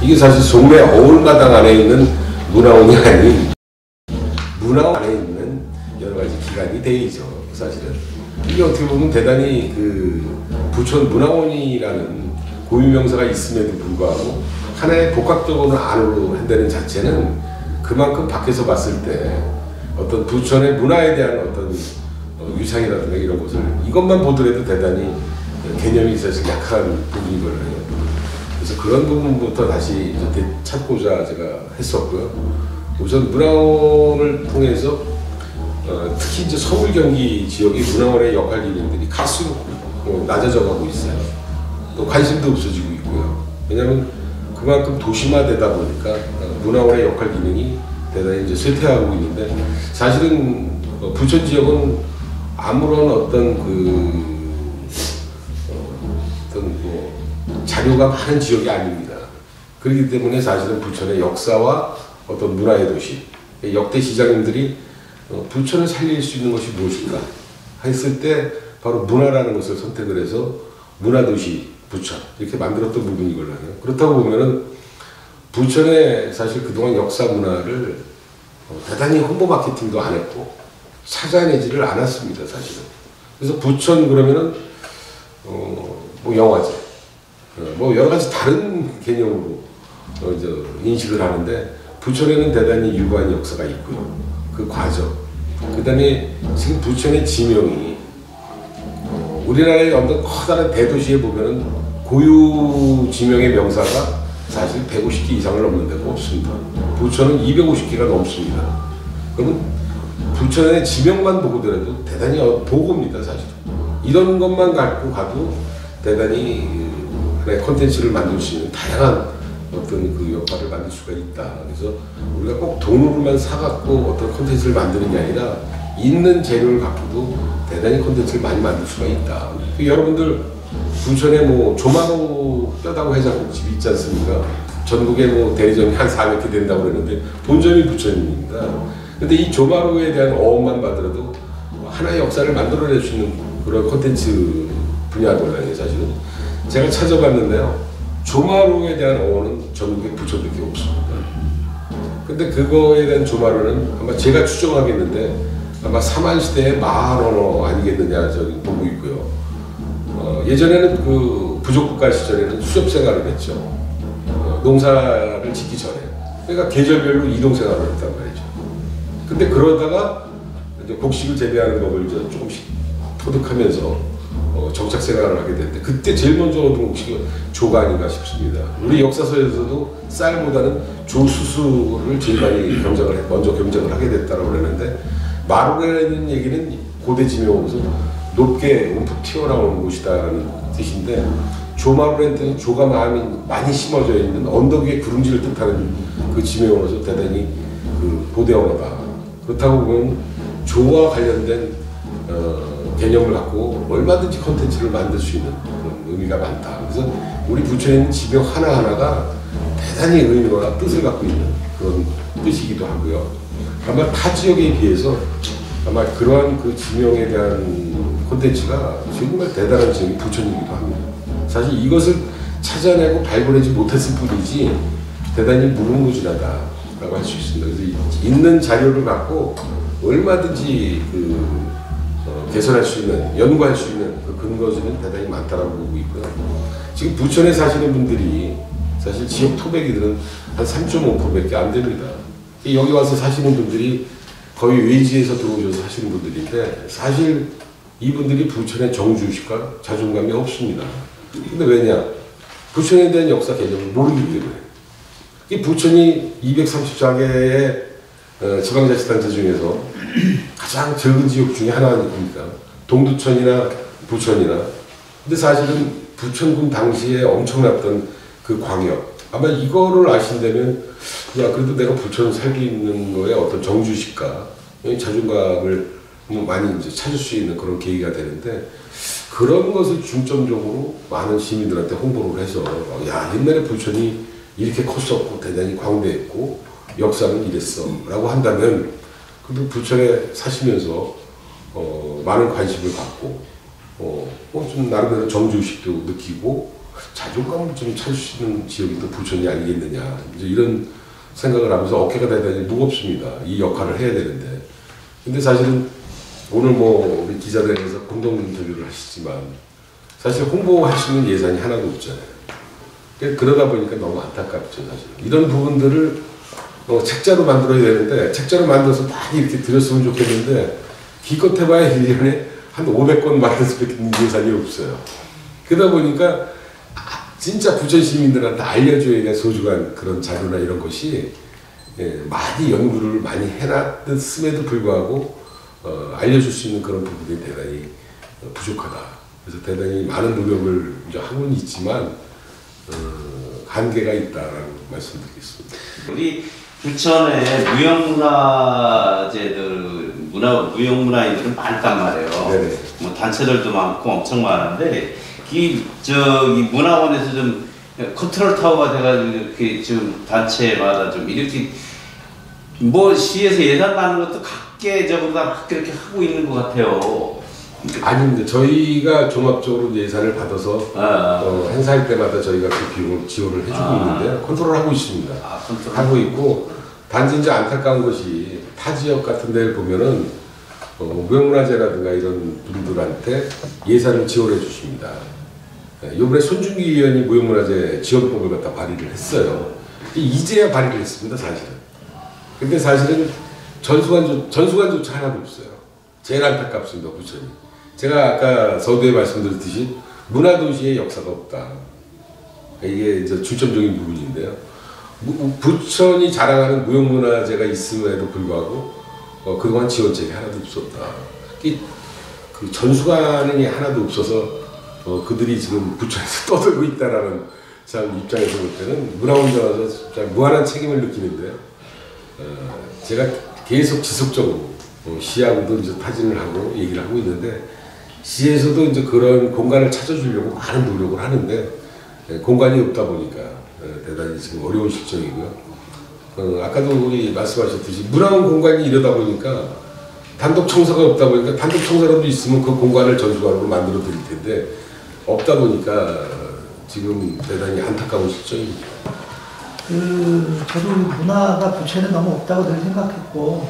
이게 사실 송내 어울마당 안에 있는 문화원이 아닌 문화원 안에 있는 여러 가지 기관이 되어있죠. 사실은 이게 어떻게 보면 대단히 그 부천문화원이라는 고유명사가 있음에도 불구하고 하나의 복합적으로 안으로 한다는 자체는 그만큼 밖에서 봤을 때 어떤 부천의 문화에 대한 어떤 위상이라든가 이런 것을 이것만 보더라도 대단히 개념이 사실 약한 부분이거든요. 그래서 그런 부분부터 다시 찾고자 제가 했었고요. 우선 문화원을 통해서 특히 이제 서울 경기 지역의 문화원의 역할 기능들이 갈수록 낮아져 가고 있어요. 또 관심도 없어지고 있고요. 왜냐하면 그만큼 도시화되다 보니까 문화원의 역할 기능이 대단히 이제 쇠퇴하고 있는데 사실은 부천 지역은 아무런 어떤 자료가 많은 지역이 아닙니다. 그렇기 때문에 사실은 부천의 역사와 어떤 문화의 도시, 역대 시장님들이 부천을 살릴 수 있는 것이 무엇일까 했을 때 바로 문화라는 것을 선택을 해서 문화도시 부천 이렇게 만들었던 부분이거든요. 그렇다고 보면은 부천에 사실 그동안 역사 문화를 대단히 홍보 마케팅도 안 했고 찾아내지를 않았습니다, 사실은. 그래서 부천 그러면은 뭐 영화제, 뭐 여러 가지 다른 개념으로 이제 인식을 하는데 부천에는 대단히 유구한 역사가 있고요. 그 과정, 그다음에 지금 부천의 지명이 우리나라의 어떤 커다란 대도시에 보면은 고유 지명의 명사가 사실 150개 이상을 넘는 데가 없습니다. 부천은 250개가 넘습니다. 그러면 부천의 지명만 보고더라도 대단히 보고입니다, 사실. 이런 것만 갖고 가도 대단히 하나의 콘텐츠를 만들 수 있는 다양한 어떤 그 역할을 만들 수가 있다. 그래서 우리가 꼭 돈으로만 사갖고 어떤 콘텐츠를 만드는 게 아니라 있는 재료를 갖고도 대단히 콘텐츠를 많이 만들 수가 있다. 여러분들 부천에 뭐 조마로 뼈다구 해장국집이 있지 않습니까? 전국에 뭐 대리점이 한 400개 된다고 그러는데 본점이 부천입니다. 근데 이 조마로에 대한 어원만 봐더라도 하나의 역사를 만들어낼 수 있는 그런 콘텐츠 분야거든요, 사실은. 제가 찾아봤는데요. 조마로에 대한 어원은 전국에 부천밖에 없습니다. 근데 그거에 대한 조마로는 아마 제가 추정하겠는데 아마 삼한시대의 마한언어 아니겠느냐 저기 보고 있고요. 예전에는 그 부족국가 시절에는 수렵 생활을 했죠. 농사를 짓기 전에. 그러니까 계절별로 이동 생활을 했단 말이죠. 근데 그러다가 이제 곡식을 재배하는 법을 이제 조금씩 터득하면서 정착 생활을 하게 되는데 그때 제일 먼저 얻은 곡식이 조가 아닌가 싶습니다. 우리 역사서에서도 쌀보다는 조수수를 제일 많이 먼저 경작을 하게 됐다고 그러는데 마루라는 얘기는 고대 지명으로서 높게 움푹 튀어나오는 곳이다라는 뜻인데 조마루라는 뜻은 조가 많이 심어져 있는 언덕 위에 구름지를 뜻하는 그 지명으로서 대단히 그 고대 언어다. 그렇다고 보면 조와 관련된 개념을 갖고 얼마든지 컨텐츠를 만들 수 있는 그런 의미가 많다. 그래서 우리 부천에 있는 지명 하나하나가 대단히 의미와 뜻을 갖고 있는 그런 뜻이기도 하고요. 아마 타 지역에 비해서 아마 그러한 그 지명에 대한 콘텐츠가 정말 대단한 지역이 부천이기도 합니다. 사실 이것을 찾아내고 발굴하지 못했을 뿐이지 대단히 무궁무진하다라고 할 수 있습니다. 그래서 있는 자료를 갖고 얼마든지 개선할 수 있는, 연구할 수 있는 그 근거지는 대단히 많다라고 보고 있고요. 지금 부천에 사시는 분들이 사실 지역 토백이들은 한 3.5%밖에 안 됩니다. 여기 와서 사시는 분들이 거의 외지에서 들어오셔서 사시는 분들인데 사실 이분들이 부천의 정주의식과 자존감이 없습니다. 근데 왜냐? 부천에 대한 역사 개념을 모르기 때문에. 이 부천이 234개의 지방자치단체 중에서 가장 적은 지역 중에 하나입니다. 동두천이나 부천이나. 근데 사실은 부천군 당시에 엄청났던 그 광역. 아마 이거를 아신다면, 야, 그래도 내가 부천을 살고 있는 거에 어떤 정주의식과 자존감을 많이 이제 찾을 수 있는 그런 계기가 되는데, 그런 것을 중점적으로 많은 시민들한테 홍보를 해서, 야, 옛날에 부천이 이렇게 컸었고, 대단히 광대했고, 역사는 이랬어. 라고 한다면, 그래도 부천에 사시면서, 많은 관심을 갖고, 좀 나름대로 정주의식도 느끼고, 자존감을 좀 찾을 수 있는 지역이 또 부천이 아니겠느냐. 이제 이런 생각을 하면서 어깨가 대단히 무겁습니다. 이 역할을 해야 되는데. 근데 사실은 오늘 뭐 우리 기자들에서 공동 인터뷰를 하시지만 사실 홍보할 수 있는 예산이 하나도 없잖아요. 그러다 보니까 너무 안타깝죠, 사실. 이런 부분들을 책자로 만들어야 되는데, 책자로 만들어서 많이 이렇게 드렸으면 좋겠는데, 기껏 해봐야 1년에 한 500권 만들 수밖에 예산이 없어요. 그러다 보니까, 진짜 부천 시민들한테 알려줘야 될 소중한 그런 자료나 이런 것이, 많이 연구를 많이 해놨음에도 불구하고, 알려줄 수 있는 그런 부분이 대단히 부족하다. 그래서 대단히 많은 노력을 이제 하고는 있지만, 한계가 있다라고 말씀드리겠습니다. 우리 부천에 무형문화재들, 무형문화인들은 많단 말이에요. 네네. 뭐 단체들도 많고 엄청 많은데, 저기 문화원에서 좀 컨트롤 타워가 돼가지고 이렇게 좀 단체마다 좀 이렇게 뭐 시에서 예산 받는 것도 각계적으로 다 그렇게 하고 있는 것 같아요. 아닌데 저희가 종합적으로 예산을 받아서 행사할 때마다 저희가 그 비용을 지원을 해주고 있는데 컨트롤하고 있습니다. 컨트롤. 하고 있고 단지 이제 안타까운 것이 타 지역 같은 데를 보면은 무형문화재라든가 이런 분들한테 예산을 지원해 주십니다. 이번에 손준기 의원이 무형문화재 지원법을 갖다 발의를 했어요. 이제야 발의를 했습니다, 사실은. 근데 사실은 전수관조차 하나도 없어요. 제일 안타깝습니다, 부천이. 제가 아까 서두에 말씀드렸듯이 문화도시의 역사가 없다. 이게 이제 중점적인 부분인데요. 부천이 자랑하는 무형문화재가 있음에도 불구하고 그동안 지원책이 하나도 없었다. 그 전수관이 하나도 없어서 그들이 지금 부천에서 떠들고 있다라는 참 입장에서 볼 때는 문화원장으로서 진짜 무한한 책임을 느끼는데요. 제가 계속 지속적으로 시하고도 이제 타진을 하고 얘기를 하고 있는데 시에서도 이제 그런 공간을 찾아주려고 많은 노력을 하는데 공간이 없다 보니까 대단히 지금 어려운 실정이고요. 아까도 우리 말씀하셨듯이 문화원 공간이 이러다 보니까 단독 청사가 없다 보니까 단독 청사라도 있으면 그 공간을 전수관으로 만들어 드릴 텐데 없다 보니까 지금 대단히 안타까운 실정입니다. 저도 문화가 부천에 너무 없다고 늘 생각했고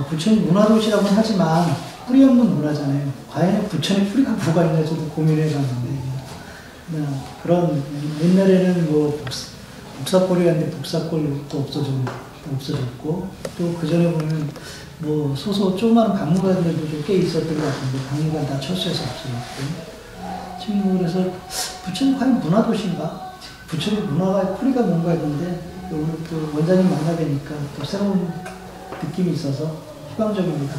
부천이 문화도시라고는 하지만 뿌리 없는 문화잖아요. 과연 부천에 뿌리가 뭐가 있나 저도 고민해봤는데 그런 옛날에는 뭐 복사골이었는데 복사골도 없어졌고 또 그 전에 보면 뭐 소소 조그마한 박물관들도 좀 꽤 있었던 것 같은데 박물관 다 철수해서 없어졌고 지금 그래서 부천이 과연 문화도시인가? 부천의 문화가 뿌리가 뭔가 했는데 오늘 또 원장님 만나뵈니까 또 새로운 느낌이 있어서 희망적입니다.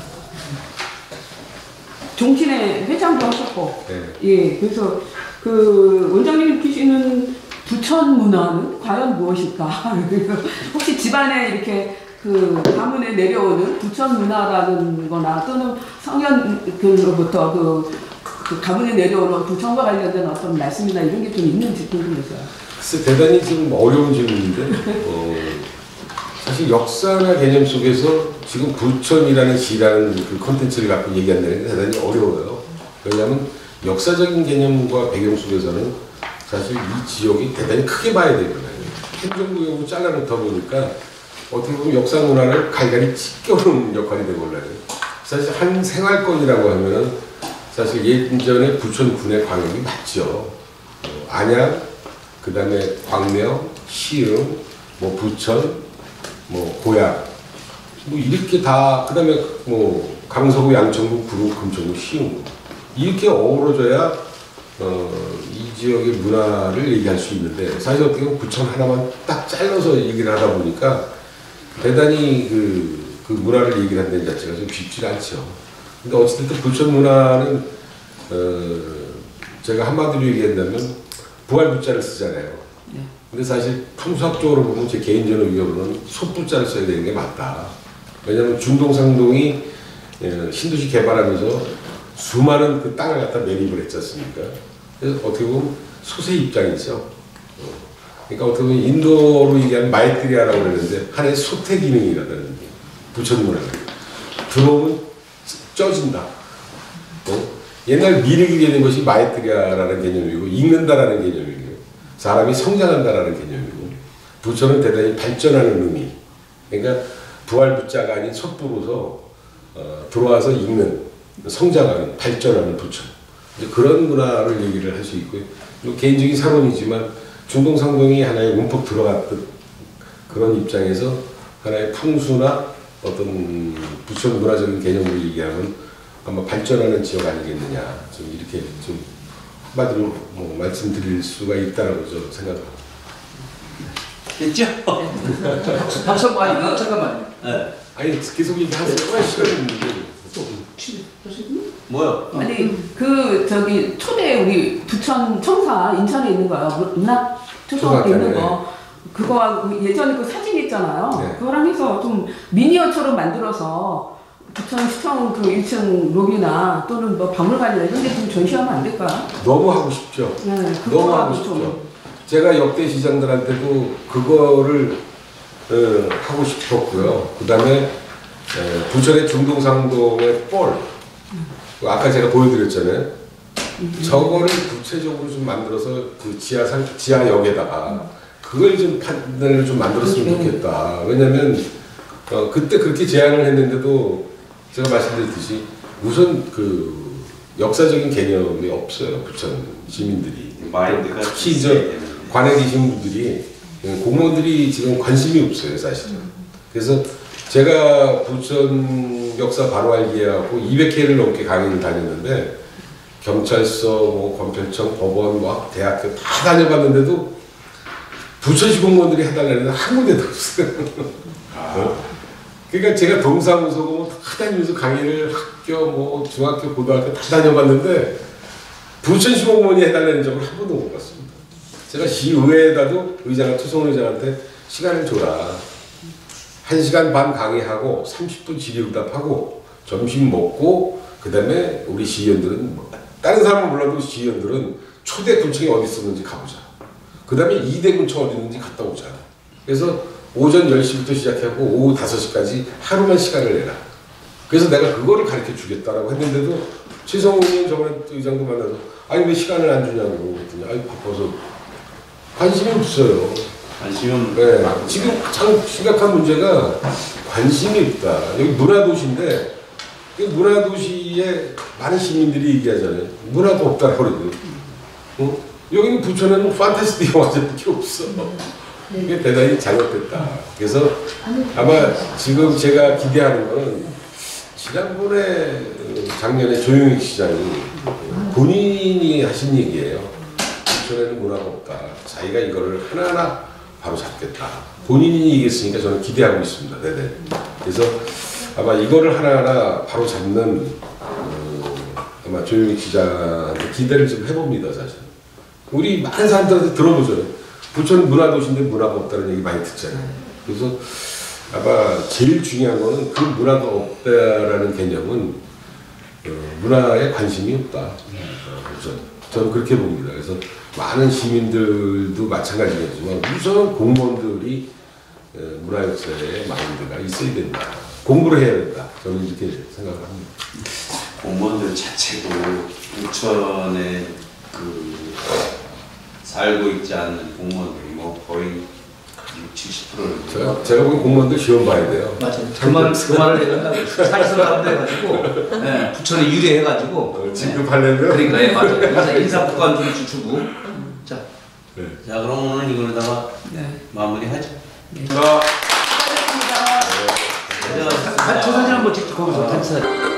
종친회 회장도 하셨고, 네. 예, 그래서 그 원장님이 느끼시는 부천 문화는 과연 무엇일까? 혹시 집안에 이렇게 그 가문에 내려오는 부천 문화라는 거나 또는 성현으로부터 그 가문에 내려오는 부천과 관련된 어떤 말씀이나 이런 게 좀 있는지 궁금해서요. 글쎄 대단히 지금 어려운 질문인데 사실 역사나 개념 속에서 지금 부천이라는 시라는 그 콘텐츠를 갖고 얘기한다는 게 대단히 어려워요. 왜냐하면 역사적인 개념과 배경 속에서는 사실 이 지역이 대단히 크게 봐야 되거든요. 행정구역으로 잘라놓다 보니까 어떻게 보면 역사 문화를 갈갈이 찢겨오는 역할이 되버려요. 사실 한 생활권이라고 하면은 사실 예전에 부천군의 광역이 맞죠. 안양, 그 다음에 광명, 시흥, 뭐 부천, 뭐 고양, 뭐 이렇게 다, 그 다음에 뭐 강서구, 양천구, 구로, 금천구, 시흥 이렇게 어우러져야 이 지역의 문화를 얘기할 수 있는데 사실 어떻게 보면 부천 하나만 딱 잘라서 얘기를 하다 보니까 대단히 그 문화를 얘기를 한다는 자체가 좀 쉽지가 않죠. 근데 어쨌든 부천 문화는 제가 한마디로 얘기한다면 부활부자를 쓰잖아요. 근데 사실 통수학적으로 보면 제 개인적인 의견으로는 소부자를 써야 되는 게 맞다. 왜냐하면 중동상동이 신도시 개발하면서 수많은 그 땅을 갖다 매립을 했지 않습니까? 그래서 어떻게 보면 소세 입장이죠. 그러니까 어떻게 보면 인도로 얘기하면 마이트리아라고 그러는데 하나의 소태 기능이라는 부천 문화가 들어오면 쪄진다. 옛날 미륵이 되는 것이 마에트리아라는 개념이고 읽는다라는 개념이고 사람이 성장한다라는 개념이고 부처는 대단히 발전하는 의미. 그러니까 부활 부자가 아닌 섣부로서 들어와서 읽는 성장하는 발전하는 부처. 이제 그런 문화를 얘기를 할 수 있고요. 개인적인 사론이지만 중동상동이 하나의 움푹 들어갔던 그런 입장에서 하나의 풍수나 어떤 부처 문화적인 개념을 얘기하면 아마 발전하는 지역 아니겠느냐. 좀 이렇게 좀 한마디로 뭐 말씀드릴 수가 있다라고 저 생각합니다. 됐죠? 박수 많이 잠깐만요. 네. 아니 계속 얘기하세요. 시간이 있는데. 뭐요? 아니 그 저기 초대 우리 부천 청사 인천에 있는 거요. 문학 초등학교 있는 거. 그거하고 예전에 그 사진 있잖아요. 네. 그거랑 해서 좀 미니어처럼 만들어서 부천시청 그 1층 로비나 또는 뭐 박물관이나 이런 데 좀 전시하면 안 될까요? 너무 하고 싶죠. 네, 너무 하고 그거하고 싶죠. 좀. 제가 역대 시장들한테도 그거를 하고 싶었고요. 그 다음에 부천의 중동상동의 볼, 아까 제가 보여드렸잖아요. 저거를 구체적으로 좀 만들어서 그 지하역에다가 그걸 좀 판단을 좀 만들었으면 좋겠다. 왜냐면 그때 그렇게 제안을 했는데도 제가 말씀드렸듯이 우선 그 역사적인 개념이 없어요. 부천 시민들이. 마인드가 특히 이제 관에 계신 분들이 공무원들이 지금 관심이 없어요, 사실은. 그래서 제가 부천 역사 바로 알기하고 200회를 넘게 강의를 다녔는데 경찰서, 뭐 검찰청, 법원, 뭐 대학교 다 다녀봤는데도 부천시 공무원들이 해달라는 한 군데도 없어요. 그러니까 제가 동사무소 뭐 다 다니면서 강의를 학교, 뭐 중학교, 고등학교 다 다녀봤는데 부천시 공무원이 해달라는 적을 한 번도 못 봤습니다. 제가 시의회에다도 투성 의장한테 시간을 줘라. 1시간 반 강의하고 30분 질의응답하고 점심 먹고 그 다음에 우리 시의원들은 다른 사람은 몰라도 시의원들은 초대 군청이 어디 있었는지 가보자. 그 다음에 2대 군청 어디 있는지 갔다 오자. 그래서 오전 10시부터 시작하고 오후 5시까지 하루만 시간을 내라. 그래서 내가 그거를 가르쳐 주겠다라고 했는데도 최성훈 의원 저번에 의장도 만나서 아니 왜 시간을 안 주냐고 그랬더니 아니 바빠서 관심이 없어요. 관심은 네, 지금 가장 심각한 문제가 관심이 없다. 여기 문화도시인데 문화도시에 많은 시민들이 얘기하잖아요. 문화도 없다고 그러거든요. 여기는 부천에는 판타스틱 영화제밖에 없어. 이게 대단히 잘못됐다. 그래서 아마 지금 제가 기대하는 거는 지난번에 작년에 조용익 시장이 본인이 하신 얘기예요. 부천에는 문화가 없다. 자기가 이거를 하나하나 바로 잡겠다. 본인이 얘기했으니까 저는 기대하고 있습니다. 네네. 그래서 아마 이거를 하나하나 바로 잡는 아마 조용익 시장한테 기대를 좀 해봅니다. 사실. 우리 많은 사람들한테 들어보죠. 부천은 문화도시인데 문화가 없다는 얘기 많이 듣잖아요. 그래서 아마 제일 중요한 거는 그 문화가 없다라는 개념은 문화에 관심이 없다. 저는 그렇게 봅니다. 그래서 많은 시민들도 마찬가지겠지만 우선 공무원들이 문화역사에 마인드가 있어야 된다. 공부를 해야 된다. 저는 이렇게 생각을 합니다. 공무원들 자체도 부천에 그 살고 있지 않는 공무원들이 뭐 거의 60%를 제가 보기엔 공무원들 시험 봐야 돼요. 맞아요. 그 말을 내가 한다고. 사실상 한다 해가지고 네, 부천에 유래해가지고 진급하려면 그러니까 예, 맞아요. 그래서 인사법관 좀 주고 자. 네. 자 그럼 오늘 이걸로다가 네. 마무리하죠. 네. 단체 사진 한번 찍죠. 거기서 단체 사진.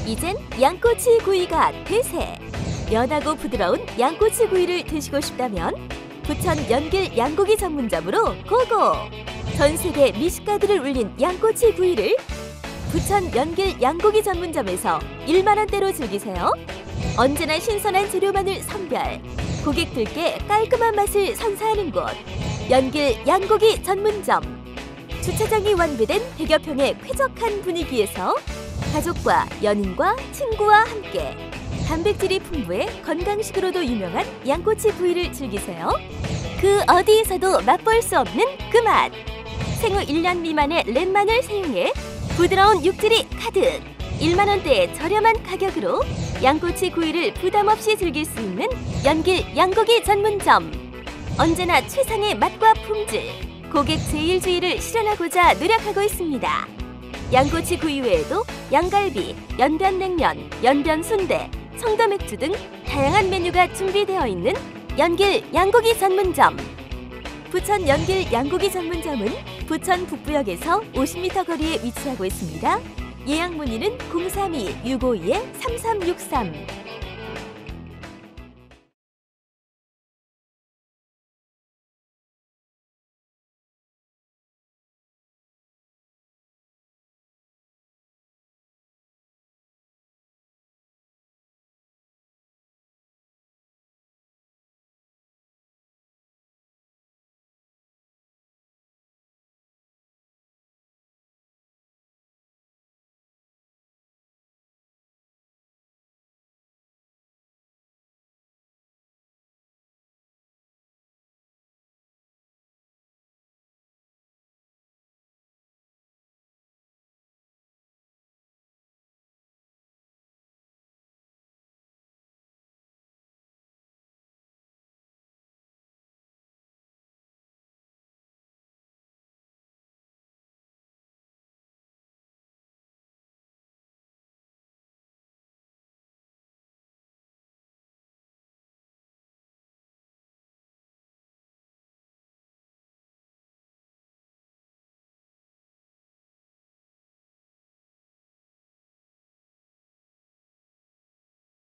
이젠 양꼬치 구이가 대세! 연하고 부드러운 양꼬치 구이를 드시고 싶다면 부천 연길 양고기 전문점으로 고고! 전 세계 미식가들을 울린 양꼬치 구이를 부천 연길 양고기 전문점에서 1만 원대로 즐기세요. 언제나 신선한 재료만을 선별, 고객들께 깔끔한 맛을 선사하는 곳, 연길 양고기 전문점. 주차장이 완비된 100여 평의 쾌적한 분위기에서 가족과 연인과 친구와 함께 단백질이 풍부해 건강식으로도 유명한 양꼬치 구이를 즐기세요. 그 어디에서도 맛볼 수 없는 그 맛. 생후 1년 미만의 렛마늘 사용해 부드러운 육질이 가득 1만 원대의 저렴한 가격으로 양꼬치 구이를 부담 없이 즐길 수 있는 연길 양고기 전문점. 언제나 최상의 맛과 품질, 고객 제일주의를 실현하고자 노력하고 있습니다. 양꼬치 구이 외에도 양갈비, 연변냉면, 연변순대, 청도맥주 등 다양한 메뉴가 준비되어 있는 연길 양고기 전문점. 부천 연길 양고기 전문점은 부천 북부역에서 50m 거리에 위치하고 있습니다. 예약 문의는 032-652-3363